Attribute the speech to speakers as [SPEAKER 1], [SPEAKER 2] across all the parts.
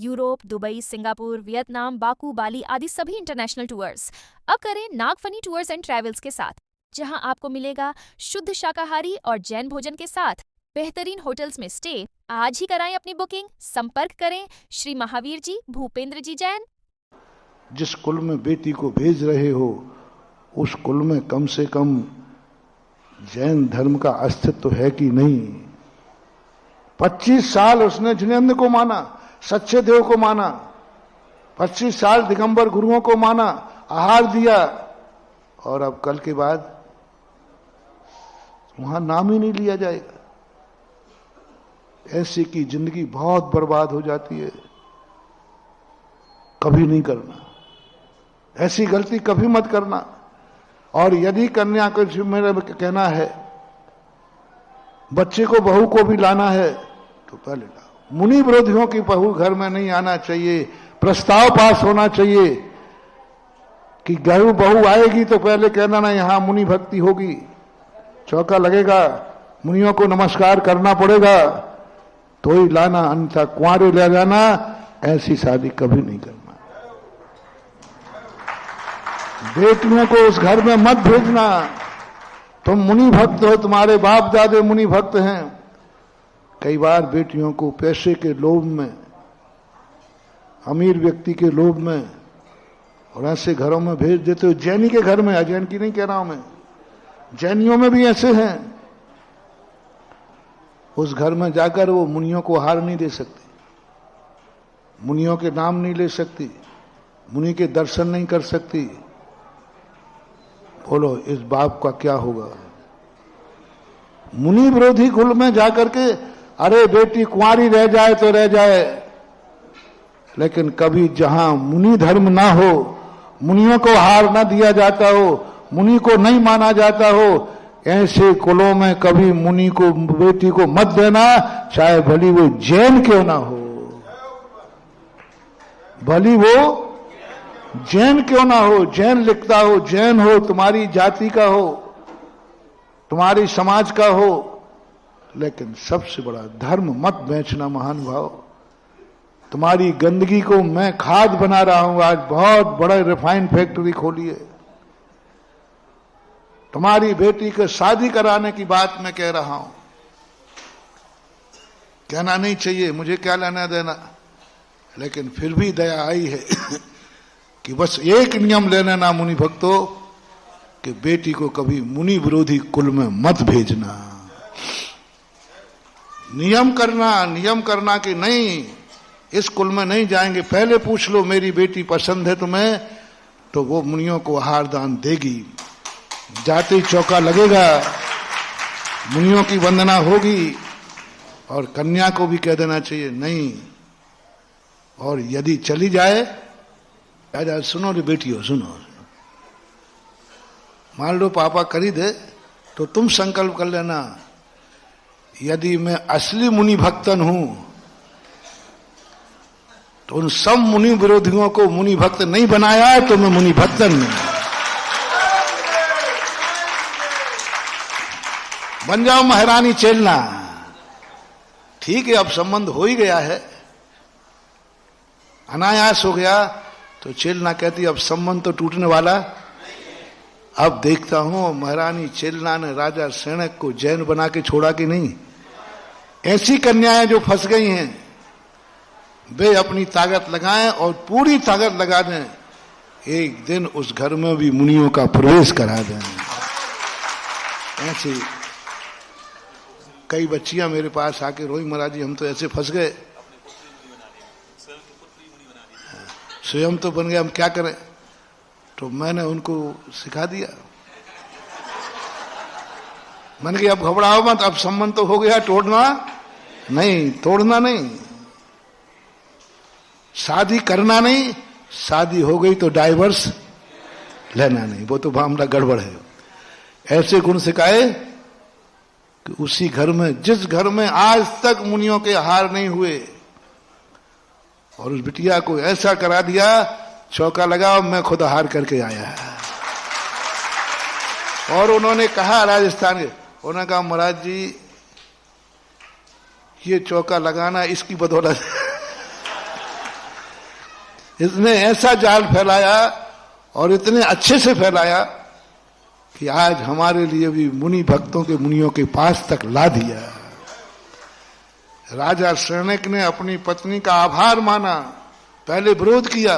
[SPEAKER 1] Europe, Dubai, Singapore, Vietnam, Baku, Bali आदि सभी international tours अब करें नागफनी टूर्स एंड ट्रैवल्स के साथ, जहां आपको मिलेगा शुद्ध शाकाहारी और जैन भोजन के साथ बेहतरीन होटल्स में स्टे। आज ही कराएं अपनी बुकिंग। संपर्क करें श्री महावीर जी, भूपेंद्र जी जैन।
[SPEAKER 2] जिस कुल में बेटी को भेज रहे हो उस कुल में कम से कम जैन धर्म का अस्तित्व है कि नहीं। 25 साल उसने जिनेंद्र को माना, सच्चे देव को माना, 25 साल दिगंबर गुरुओं को माना, आहार दिया, और अब कल के बाद वहां नाम ही नहीं लिया जाएगा। ऐसे की जिंदगी बहुत बर्बाद हो जाती है। कभी नहीं करना, ऐसी गलती कभी मत करना। और यदि कन्या को, मेरा कहना है, बच्चे को, बहू को भी लाना है तो पहले लाओ। मुनि विरोधियों की बहू घर में नहीं आना चाहिए। प्रस्ताव पास होना चाहिए कि बहू आएगी तो पहले कहना ना यहां मुनि भक्ति होगी, चौका लगेगा, मुनियों को नमस्कार करना पड़ेगा तो ही लाना, अन्यथा कुंवारे ले जाना। ऐसी शादी कभी नहीं करना। बेटियों को उस घर में मत भेजना। तुम मुनि भक्त हो, तुम्हारे बाप दादे मुनि भक्त हैं। कई बार बेटियों को पैसे के लोभ में, अमीर व्यक्ति के लोभ में, और ऐसे घरों में भेज देते हो। जैनी के घर में, अजैन की नहीं कह रहा हूं मैं, जैनियों में भी ऐसे हैं। उस घर में जाकर वो मुनियों को हार नहीं दे सकती, मुनियों के नाम नहीं ले सकती, मुनि के दर्शन नहीं कर सकती। बोलो इस बाप का क्या होगा। मुनि विरोधी कुल में जाकर के, अरे बेटी कुंवारी रह जाए तो रह जाए, लेकिन कभी जहां मुनि धर्म ना हो, मुनियों को हार ना दिया जाता हो, मुनि को नहीं माना जाता हो, ऐसे कुलों में कभी मुनि को, बेटी को मत देना, चाहे भली वो जैन क्यों ना हो, भली वो जैन क्यों ना हो। जैन लिखता हो, जैन हो, तुम्हारी जाति का हो, तुम्हारी समाज का हो, लेकिन सबसे बड़ा धर्म मत बेचना महानुभाव। तुम्हारी गंदगी को मैं खाद बना रहा हूं। आज बहुत बड़ा रिफाइन फैक्ट्री खोली है। तुम्हारी बेटी को शादी कराने की बात मैं कह रहा हूं। कहना नहीं चाहिए, मुझे क्या लेना देना, लेकिन फिर भी दया आई है कि बस एक नियम लेना ना मुनि भक्तों, कि बेटी को कभी मुनि विरोधी कुल में मत भेजना। नियम करना कि नहीं, इस कुल में नहीं जाएंगे। पहले पूछ लो मेरी बेटी पसंद है तुम्हें, तो वो मुनियों को आहार दान देगी, जाति चौका लगेगा, मुनियों की वंदना होगी। और कन्या को भी कह देना चाहिए नहीं। और यदि चली जाए, राजा सुनो रे बेटियों, सुनो, मान लो पापा कर ही दे तो तुम संकल्प कर लेना, यदि मैं असली मुनि भक्तन हूं तो उन सब मुनि विरोधियों को मुनि भक्त नहीं बनाया तो मैं मुनि भक्तन नहीं। बन जाओ महारानी चेलना। ठीक है, अब संबंध हो ही गया है, अनायास हो गया, तो चेलना कहती अब संबंध तो टूटने वाला। अब देखता हूं महारानी चेलना ने राजा सेणक को जैन बना के छोड़ा कि नहीं। ऐसी कन्याएं जो फंस गई हैं, वे अपनी ताकत लगाएं और पूरी ताकत लगा दें, एक दिन उस घर में भी मुनियों का प्रवेश करा दें। ऐसे कई बच्चियां मेरे पास आके रोई, महाराज जी हम तो ऐसे फंस गए, स्वयं तो बन गया, हम क्या करें। तो मैंने उनको सिखा दिया, मैंने कहा अब घबराओ मत, अब संबंध तो हो गया, तोड़ना नहीं, शादी करना नहीं, शादी हो गई तो डाइवर्स लेना नहीं, वो तो मामला गड़बड़ है। ऐसे गुण सिखाए कि उसी घर में, जिस घर में आज तक मुनियों के हार नहीं हुए, और उस बिटिया को ऐसा करा दिया, चौका लगा, मैं खुद हार करके आया। और उन्होंने कहा, राजस्थान के, उन्होंने कहा महाराज जी ये चौका लगाना इसकी बदौलत इसने ऐसा जाल फैलाया और इतने अच्छे से फैलाया कि आज हमारे लिए भी मुनि भक्तों के मुनियों के पास तक ला दिया। राजा शरण्यक ने अपनी पत्नी का आभार माना, पहले विरोध किया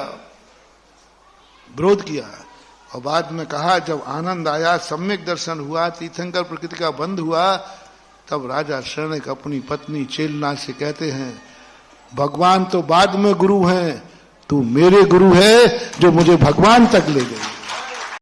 [SPEAKER 2] और बाद में कहा, जब आनंद आया, सम्यक दर्शन हुआ, तीर्थंकर प्रकृति का बंध हुआ, तब राजा शरण्यक अपनी पत्नी चेलना से कहते हैं, भगवान तो बाद में गुरु हैं, तू मेरे गुरु है जो मुझे भगवान तक ले गए।